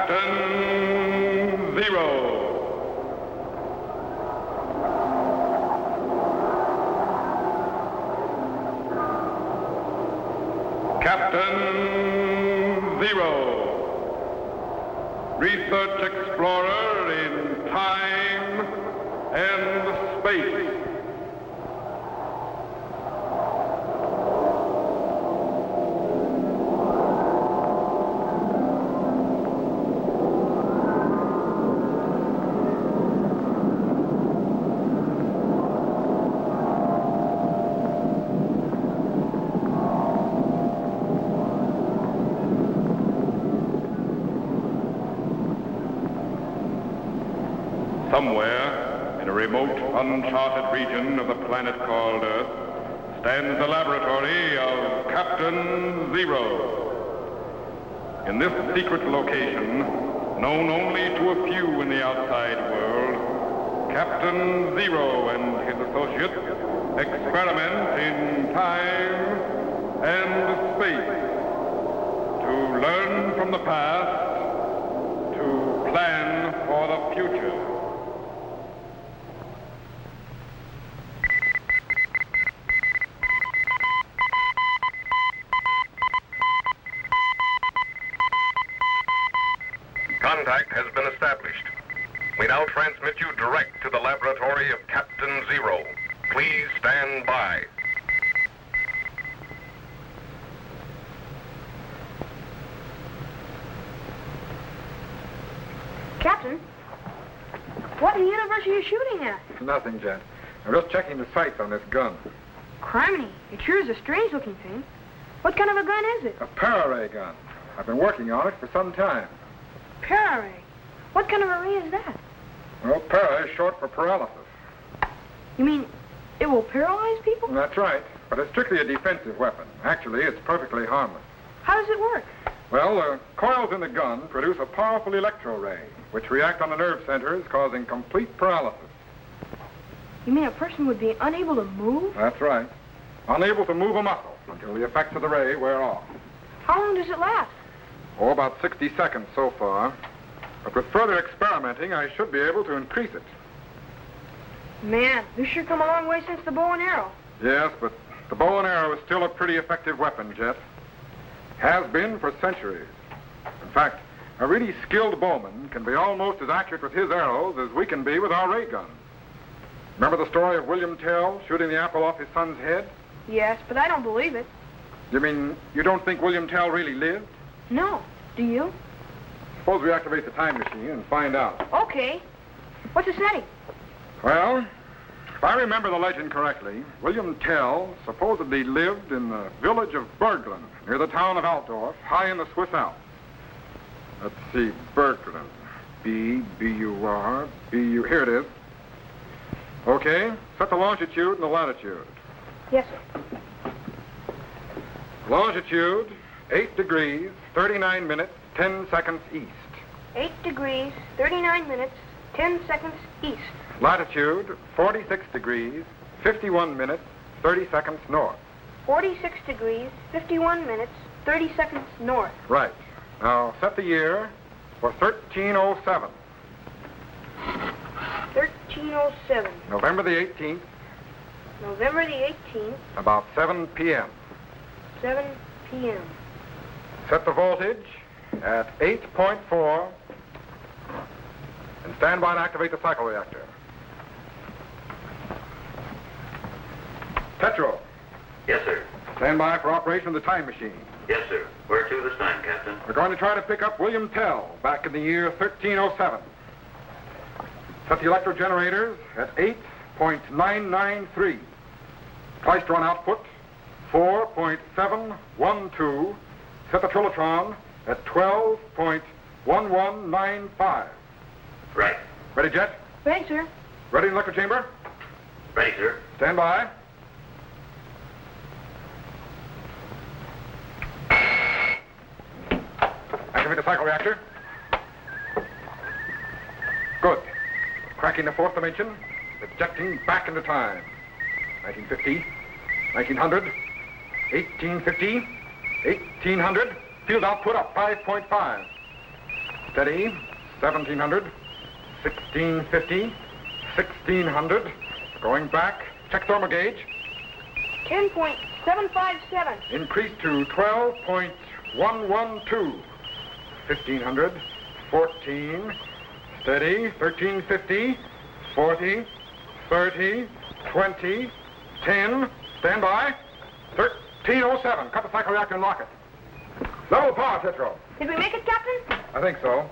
Captain Zero. Captain Zero, research explorer in time and space. Somewhere in a remote, uncharted region of the planet called Earth stands the laboratory of Captain Zero. In this secret location, known only to a few in the outside world, Captain Zero and his associates experiment in time and space to learn from the past, to plan for the future. Contact has been established. We now transmit you direct to the laboratory of Captain Zero. Please stand by. Captain, what in the universe are you shooting at? Nothing, Jet. I'm just checking the sights on this gun. Criminy, it sure is a strange-looking thing. What kind of a gun is it? A para-ray gun. I've been working on it for some time. Para-ray? What kind of a ray is that? Well, para is short for paralysis. You mean it will paralyze people? That's right, but it's strictly a defensive weapon. Actually, it's perfectly harmless. How does it work? Well, the coils in the gun produce a powerful electro-ray, which react on the nerve centers, causing complete paralysis. You mean a person would be unable to move? That's right. Unable to move a muscle until the effects of the ray wear off. How long does it last? Oh, about 60 seconds so far. But with further experimenting, I should be able to increase it. Man, you sure come a long way since the bow and arrow. Yes, but the bow and arrow is still a pretty effective weapon, Jet. Has been for centuries. In fact, a really skilled bowman can be almost as accurate with his arrows as we can be with our ray guns. Remember the story of William Tell shooting the apple off his son's head? Yes, but I don't believe it. You mean you don't think William Tell really lived? No. Do you? Suppose we activate the time machine and find out. Okay. What's the setting? Well, if I remember the legend correctly, William Tell supposedly lived in the village of Berglund, near the town of Altdorf, high in the Swiss Alps. Let's see, Berglund. B-U-R-B-U. Here it is. Okay, set the longitude and the latitude. Yes, sir. Longitude, 8 degrees, 39 minutes, 10 seconds east. 8 degrees, 39 minutes, 10 seconds east. Latitude, 46 degrees, 51 minutes, 30 seconds north. 46 degrees, 51 minutes, 30 seconds north. Right. Now, set the year for 1307. 1307. November the 18th. November the 18th. About 7 p.m. 7 p.m. Set the voltage at 8.4 and stand by to activate the cycle reactor. Petro. Yes, sir. Stand by for operation of the time machine. Yes, sir. Where to this time, Captain? We're going to try to pick up William Tell back in the year 1307. Set the electrogenerators at 8.993. Klystron output 4.712. Set the Trilotron at 12.1195. Right. Ready, Jet? Ready, sir. Ready in the electro chamber? Ready, sir. Stand by. Activate the cycle reactor. Good. Cracking the fourth dimension. Ejecting back into time. 1950, 1900, 1850, 1800. Field output up 5.5. Steady. 1,700. 1,650. 1,600. Going back. Check thermal gauge. 10.757. Increase to 12.112. 1,500. 14. Steady. 1,350. 40. 30. 20. 10. Stand by. 1307. Cut the cycloreactor and lock it. Level power, Tetro. Did we make it, Captain? I think so.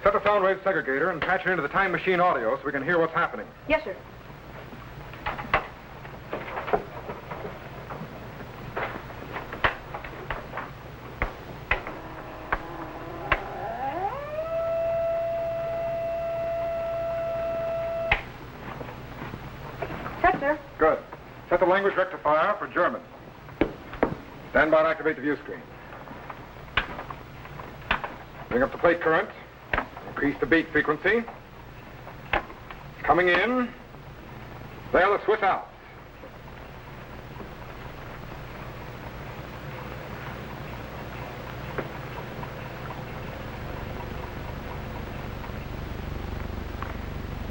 Set the sound wave segregator and patch it into the time machine audio so we can hear what's happening. Yes, sir. Set, sir. Good. Set the language rectifier for German. Stand by to activate the view screen. Bring up the plate current. Increase the beat frequency. Coming in. There, the Swiss Alps.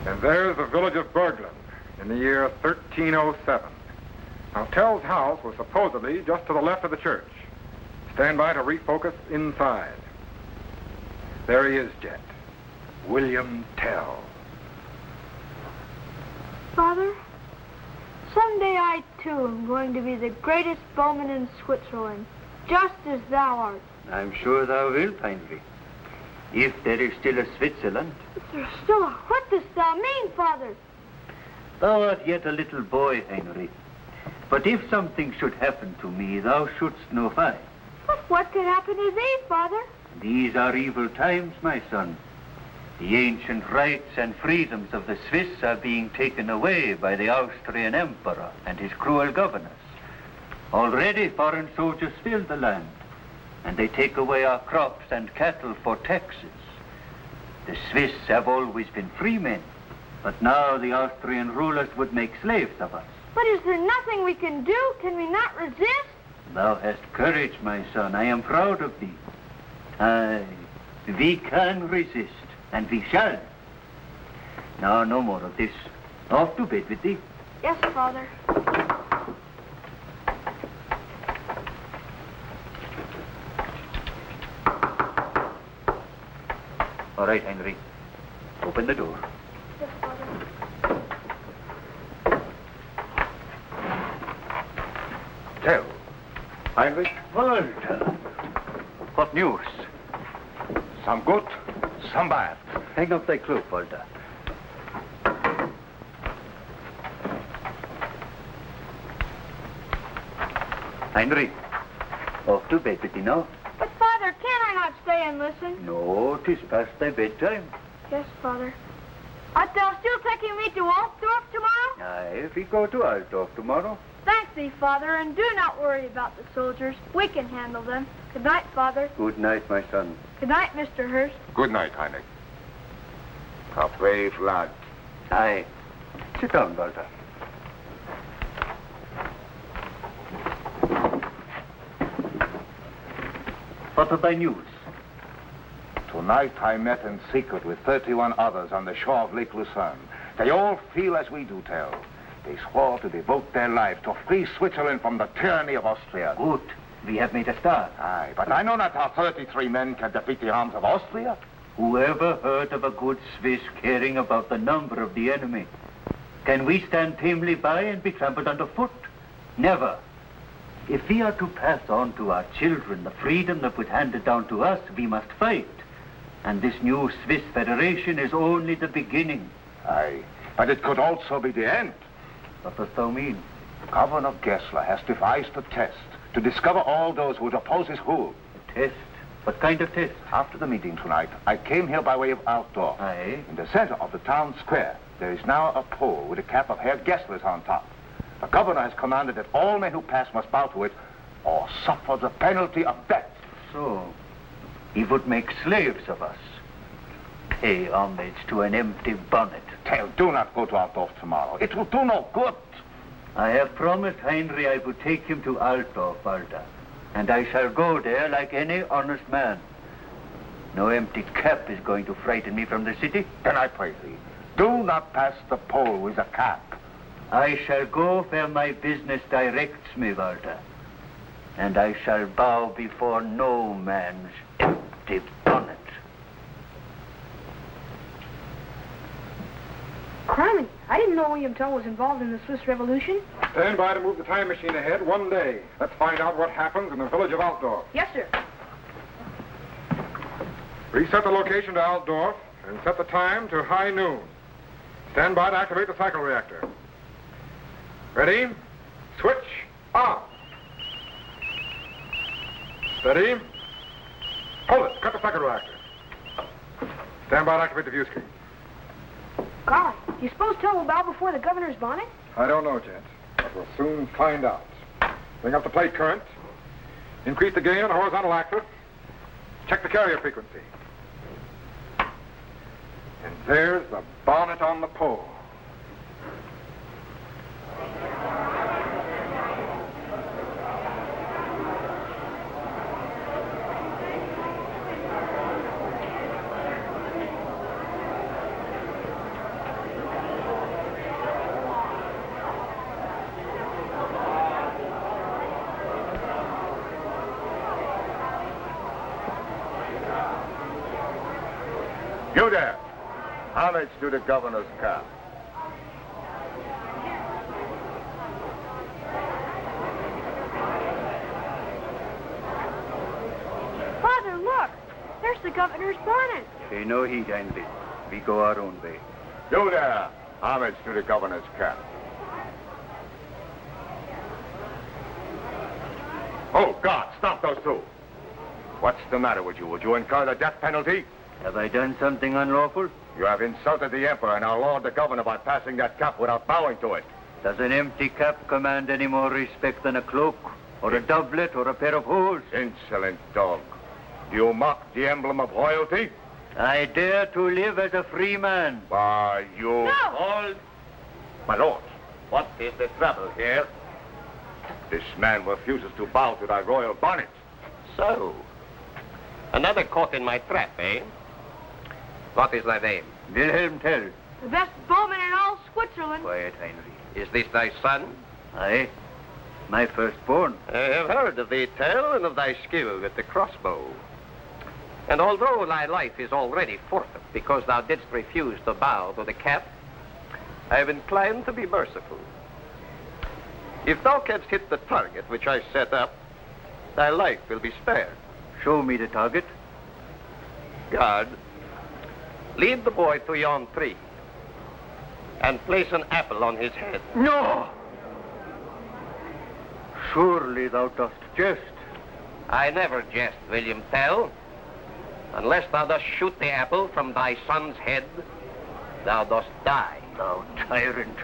And there's the village of Berglund in the year 1307. Now, Tell's house was supposedly just to the left of the church. Stand by to refocus inside. There he is, Jet. William Tell. Father, someday I, too, am going to be the greatest bowman in Switzerland, just as thou art. I'm sure thou wilt, Heinrich. If there is still a Switzerland. But there's still a... What dost thou mean, Father? Thou art yet a little boy, Heinrich. But if something should happen to me, thou shouldst know why. But what could happen to thee, Father? These are evil times, my son. The ancient rights and freedoms of the Swiss are being taken away by the Austrian emperor and his cruel governors. Already foreign soldiers fill the land, and they take away our crops and cattle for taxes. The Swiss have always been free men, but now the Austrian rulers would make slaves of us. But is there nothing we can do? Can we not resist? Thou hast courage, my son. I am proud of thee. Aye, we can resist, and we shall. Now, no more of this. Off to bed with thee. Yes, Father. All right, Henry. Open the door. Yes, Father. Tell. Heinrich? Walter. What news? Some good, some bad. Hang up thy cloak, Walter. Heinrich, off to bed with thee now. But, Father, can I not stay and listen? No, 'tis past thy bedtime. Yes, Father. Art thou still taking me to Altdorf tomorrow? Aye, we go to Altdorf tomorrow. Thank thee, Father, and do not worry about the soldiers. We can handle them. Good night, Father. Good night, my son. Good night, Mr. Hurst. Good night, Heinrich. A brave lad. Aye. Sit down, Walter. What of thy news? Tonight I met in secret with 31 others on the shore of Lake Lucerne. They all feel as we do, Tell. They swore to devote their lives to free Switzerland from the tyranny of Austria. Good. We have made a start. Aye, but I know not how 33 men can defeat the arms of Austria. Whoever heard of a good Swiss caring about the number of the enemy? Can we stand tamely by and be trampled underfoot? Never. If we are to pass on to our children the freedom that was handed down to us, we must fight. And this new Swiss Federation is only the beginning. Aye, but it could also be the end. What dost thou mean? Governor Gessler has devised a test to discover all those who would oppose his rule. A test? What kind of test? After the meeting tonight, I came here by way of Altdorf. Aye. In the center of the town square, there is now a pole with a cap of Herr Gessler's on top. The governor has commanded that all men who pass must bow to it or suffer the penalty of death. So, he would make slaves of us. Pay homage to an empty bonnet. Tell, do not go to Altdorf tomorrow. It will do no good. I have promised Heinrich I would take him to Altdorf, Walter. And I shall go there like any honest man. No empty cap is going to frighten me from the city. Then I pray thee, do not pass the poll with a cap. I shall go where my business directs me, Walter. And I shall bow before no man's empty bonnet. Criminy, I didn't know William Tell was involved in the Swiss Revolution. Stand by to move the time machine ahead 1 day. Let's find out what happens in the village of Altdorf. Yes, sir. Reset the location to Altdorf and set the time to high noon. Stand by to activate the cycle reactor. Ready? Switch on. Steady. Hold it. Cut the cycle reactor. Stand by to activate the view screen. Golly, do you suppose Tell will bow before the governor's bonnet? I don't know, Jet, but we'll soon find out. Bring up the plate current. Increase the gain on the horizontal axis. Check the carrier frequency. And there's the bonnet on the pole. You there. Homage to the governor's cap. Father, look. There's the governor's bonnet. Pay no heed, Heinrich. We go our own way. You there. Homage to the governor's cap. Oh, God, stop those two. What's the matter with you? Would you incur the death penalty? Have I done something unlawful? You have insulted the emperor and our lord the governor by passing that cap without bowing to it. Does an empty cap command any more respect than a cloak, or a doublet, or a pair of hose? Insolent dog. Do you mock the emblem of royalty? I dare to live as a free man. Why, you... No! Hold. My lord, what is the trouble here? This man refuses to bow to thy royal bonnet. So, another caught in my trap, eh? What is thy name? Wilhelm Tell. The best bowman in all Switzerland. Quiet, Heinrich. Is this thy son? Aye, my firstborn. I have heard of thee, Tell, and of thy skill with the crossbow. And although thy life is already forfeit because thou didst refuse to bow to the cap, I am inclined to be merciful. If thou canst hit the target which I set up, thy life will be spared. Show me the target. Guard, lead the boy to yon tree and place an apple on his head. No! Surely thou dost jest. I never jest, William Tell. Unless thou dost shoot the apple from thy son's head, thou dost die. Thou tyrant.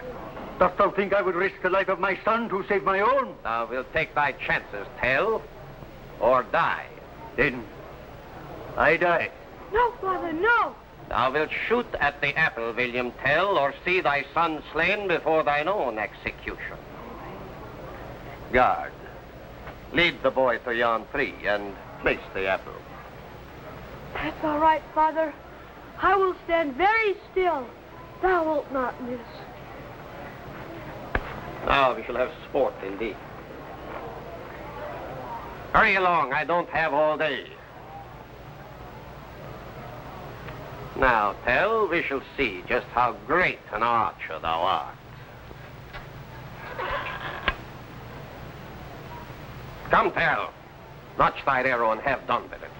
Dost thou think I would risk the life of my son to save my own? Thou wilt take thy chances, Tell, or die. Then I die. No, Father, no. Thou wilt shoot at the apple, William Tell, or see thy son slain before thine own execution. Guard, lead the boy to yon tree and place the apple. That's all right, Father. I will stand very still. Thou wilt not miss. Now we shall have sport indeed. Hurry along, I don't have all day. Now, Tell, we shall see just how great an archer thou art. Come, Tell. Notch thy arrow and have done with it.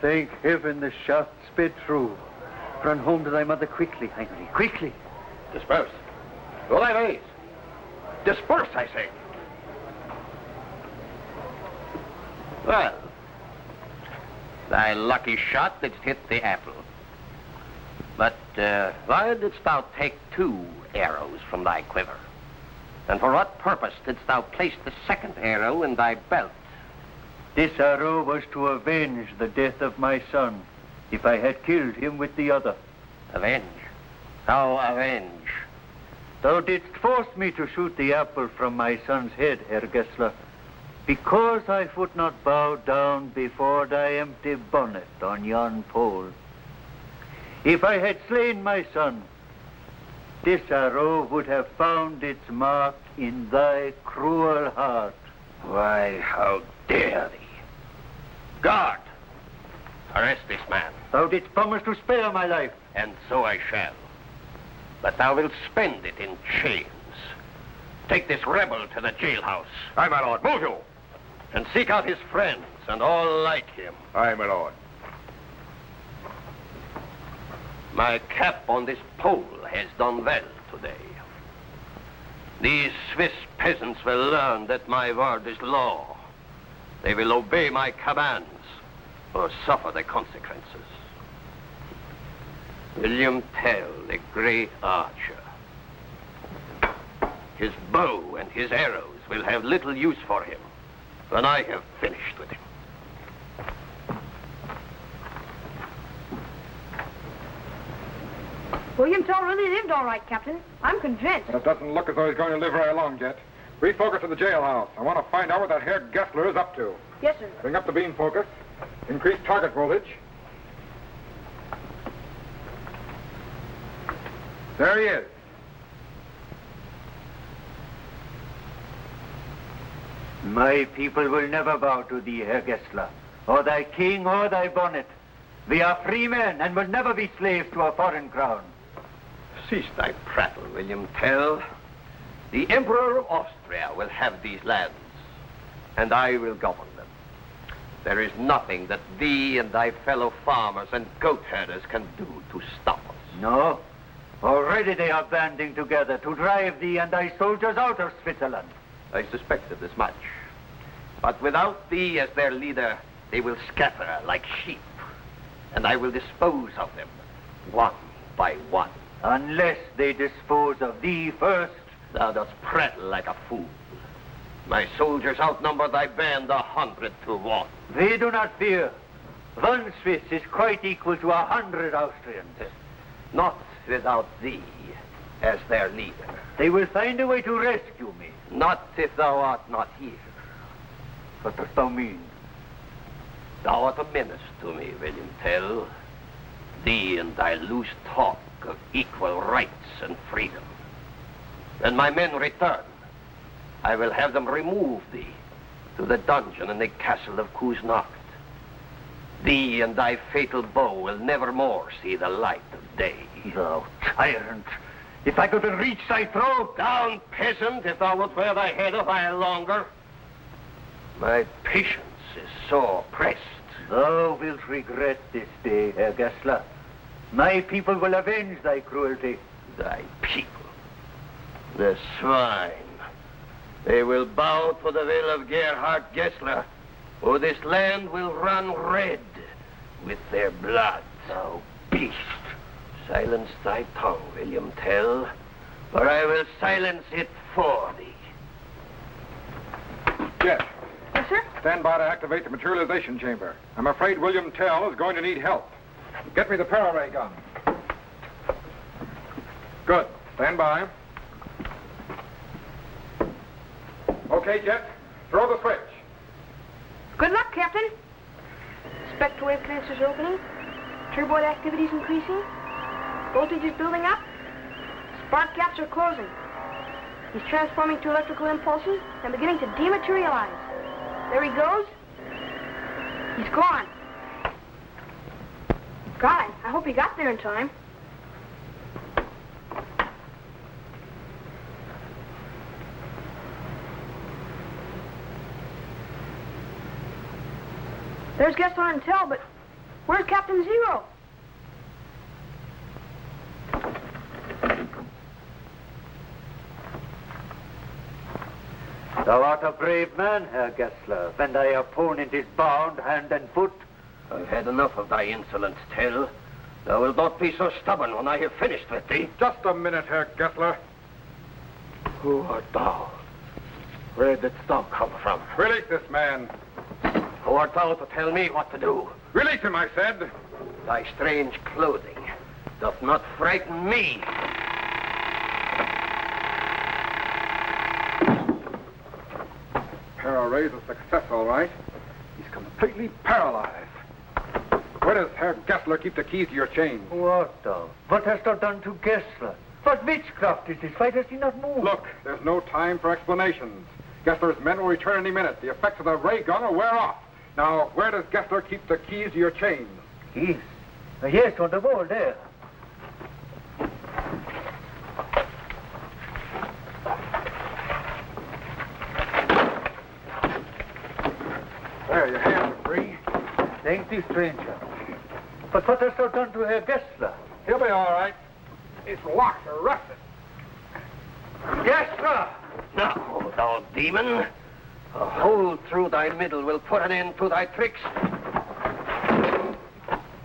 Thank heaven the shaft sped through. Run home to thy mother quickly, Heinrich, quickly. Disperse. Go thy ways. Disperse, I say. Well, thy lucky shot didst hit the apple. But why didst thou take 2 arrows from thy quiver? And for what purpose didst thou place the second arrow in thy belt? This arrow was to avenge the death of my son, if I had killed him with the other. Avenge? How avenge? Thou didst force me to shoot the apple from my son's head, Herr Gessler, because I would not bow down before thy empty bonnet on yon pole. If I had slain my son, this arrow would have found its mark in thy cruel heart. Why, how dare thee? Guard! Arrest this man. Thou didst promise to spare my life. And so I shall. But thou wilt spend it in chains. Take this rebel to the jailhouse. Aye, my lord. Move you. And seek out his friends and all like him. Aye, my lord. My cap on this pole has done well today. These Swiss peasants will learn that my word is law. They will obey my commands or suffer the consequences. William Tell, the great archer. His bow and his arrows will have little use for him when I have finished with him. William Tell really lived all right, Captain. I'm convinced. It doesn't look as though he's going to live very long, Jet. Refocus to the jailhouse. I want to find out what that Herr Gessler is up to. Yes, sir. Bring up the beam focus. Increase target voltage. There he is. My people will never bow to thee, Herr Gessler, or thy king or thy bonnet. We are free men and will never be slaves to a foreign crown. Cease thy prattle, William Tell. The Emperor of Austria will have these lands, and I will govern them. There is nothing that thee and thy fellow farmers and goat herders can do to stop us. No. Already they are banding together to drive thee and thy soldiers out of Switzerland. I suspected as much. But without thee as their leader, they will scatter like sheep, and I will dispose of them one by one. Unless they dispose of thee first. Thou dost prattle like a fool. My soldiers outnumber thy band 100 to 1. They do not fear. 1 Swiss is quite equal to 100 Austrians. Not without thee as their leader. They will find a way to rescue me. Not if thou art not here. What dost thou mean? Thou art a menace to me, William Tell. Thee and thy loose talk of equal rights and freedom. When my men return, I will have them remove thee to the dungeon in the castle of Kuznacht. Thee and thy fatal bow will never more see the light of day. Thou tyrant! If I could reach thy throat! Down, peasant, if thou wilt wear thy head a while longer. My patience is sore pressed. Thou wilt regret this day, Herr Gessler. My people will avenge thy cruelty. Thy people? The swine. They will bow to the will of Gerhard Gessler, or this land will run red with their blood. Thou beast! Silence thy tongue, William Tell, or I will silence it for thee. Jet, Yes, sir? stand by to activate the materialization chamber. I'm afraid William Tell is going to need help. Get me the para-ray gun. Good. Stand by. Okay, Jet. Throw the switch. Good luck, Captain. Spectral wave cancers opening. Turboid activity's increasing. Voltage is building up. Spark gaps are closing. He's transforming to electrical impulses and beginning to dematerialize. There he goes. He's gone. God, I hope he got there in time. There's Gessler and Tell, but Where's Captain Zero? Thou art a brave man, Herr Gessler, when thy opponent is bound hand and foot. I've had enough of thy insolence, Tell. Thou wilt not be so stubborn when I have finished with thee. Just a minute, Herr Gessler. Who art thou? Where didst thou come from? Release this man. Who art thou to tell me what to do? Release him, I said. Thy strange clothing doth not frighten me. Para-ray's a success, all right. He's completely paralyzed. Where does Herr Gessler keep the keys to your chain? What thou? What hast thou done to Gessler? What witchcraft is this? Why does he not move? Look, there's no time for explanations. Gessler's men will return any minute. The effects of the ray gun will wear off. Now, where does Gessler keep the keys to your chain? Keys? Yes, on the wall there. There, your hands are free. Thank thee, stranger. But what hast thou done to Herr Gessler? He'll be all right. His lock's arrested. Gessler! Now, thou demon, a hole through thy middle will put an end to thy tricks.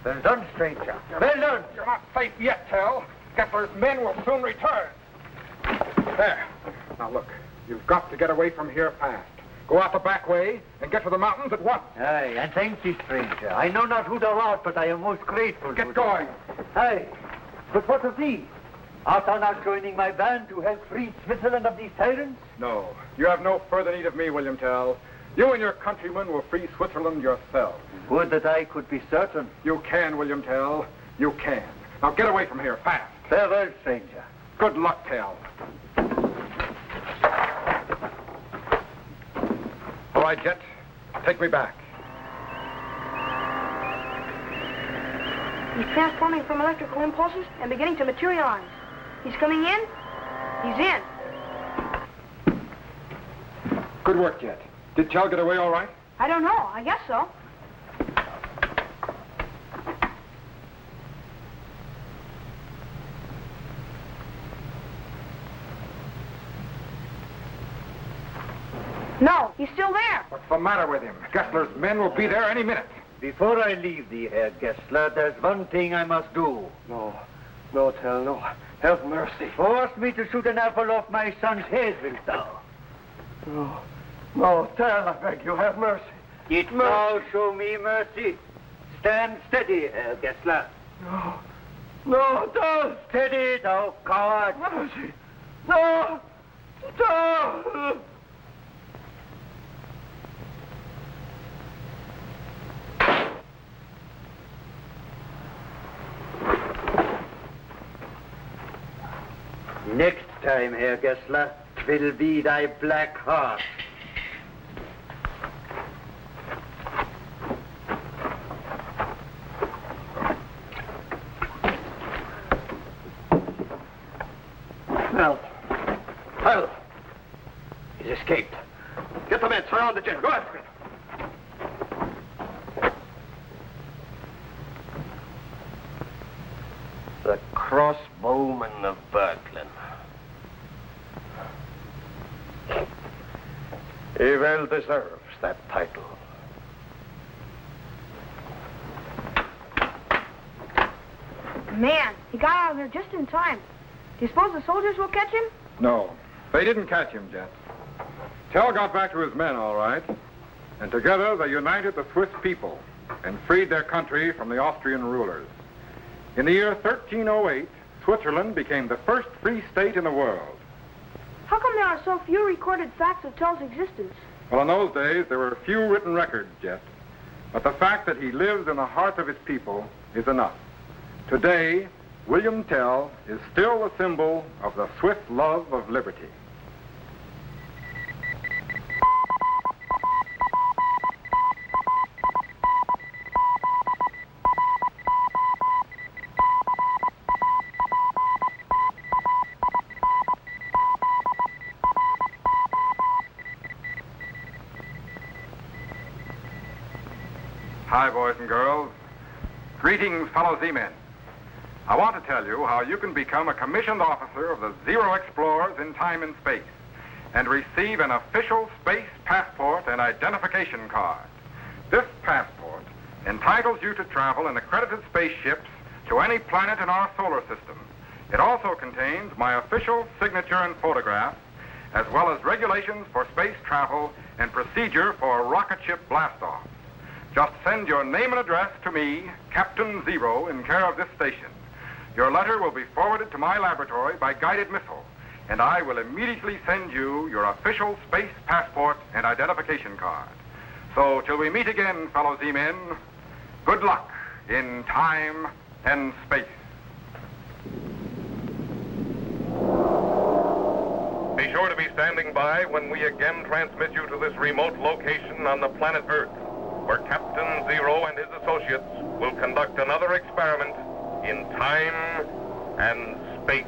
Well done, stranger. Well done. You're not safe yet, Tell. Gessler's men will soon return. There. Now, look, you've got to get away from here fast. Go out the back way and get to the mountains at once. Aye, and thank thee, stranger. I know not who thou art, but I am most grateful to Get thee. going. Aye, but what of thee? Art thou not joining my band to help free Switzerland of these tyrants? No. You have no further need of me, William Tell. You and your countrymen will free Switzerland yourselves. Would that I could be certain. You can, William Tell. You can. Now get away from here, fast. Farewell, stranger. Good luck, Tell. All right, Jet. Take me back. He's transforming from electrical impulses and beginning to materialize. He's coming in. He's in. Good work, Jet. Did Tell get away all right? I don't know. I guess so. No, he's still there. What's the matter with him? Gessler's men will be there any minute. Before I leave thee, Herr Gessler, there's one thing I must do. No, Tell, no. Have mercy. Force me to shoot an apple off my son's head, wilt thou? No, Tell, I beg you, have mercy. It now show me mercy. Stand steady, Herr Gessler. No, Tell. Steady, thou coward. Mercy. No, Tell. Next time, Herr Gessler, 'twill be thy black heart. Well, he's escaped. Get the men, surround the jet. Go after him. The crossbowman of Berkeley. He well deserves that title. Man, he got out of there just in time. Do you suppose the soldiers will catch him? No. They didn't catch him, Jet. Tell got back to his men, all right. And together they united the Swiss people and freed their country from the Austrian rulers. In the year 1308, Switzerland became the first free state in the world. How come there are so few recorded facts of Tell's existence? Well, in those days, there were few written records, Jet. But the fact that he lives in the hearts of his people is enough. Today, William Tell is still a symbol of the Swiss love of liberty. Hi, boys and girls. Greetings, fellow Z-Men. I want to tell you how you can become a commissioned officer of the Zero Explorers in time and space and receive an official space passport and identification card. This passport entitles you to travel in accredited spaceships to any planet in our solar system. It also contains my official signature and photograph, as well as regulations for space travel and procedure for rocket ship blastoff. Just send your name and address to me, Captain Zero, in care of this station. Your letter will be forwarded to my laboratory by guided missile, and I will immediately send you your official space passport and identification card. So, till we meet again, fellow Z-Men, good luck in time and space. Be sure to be standing by when we again transmit you to this remote location on the planet Earth, where Captain Zero and his associates will conduct another experiment in time and space.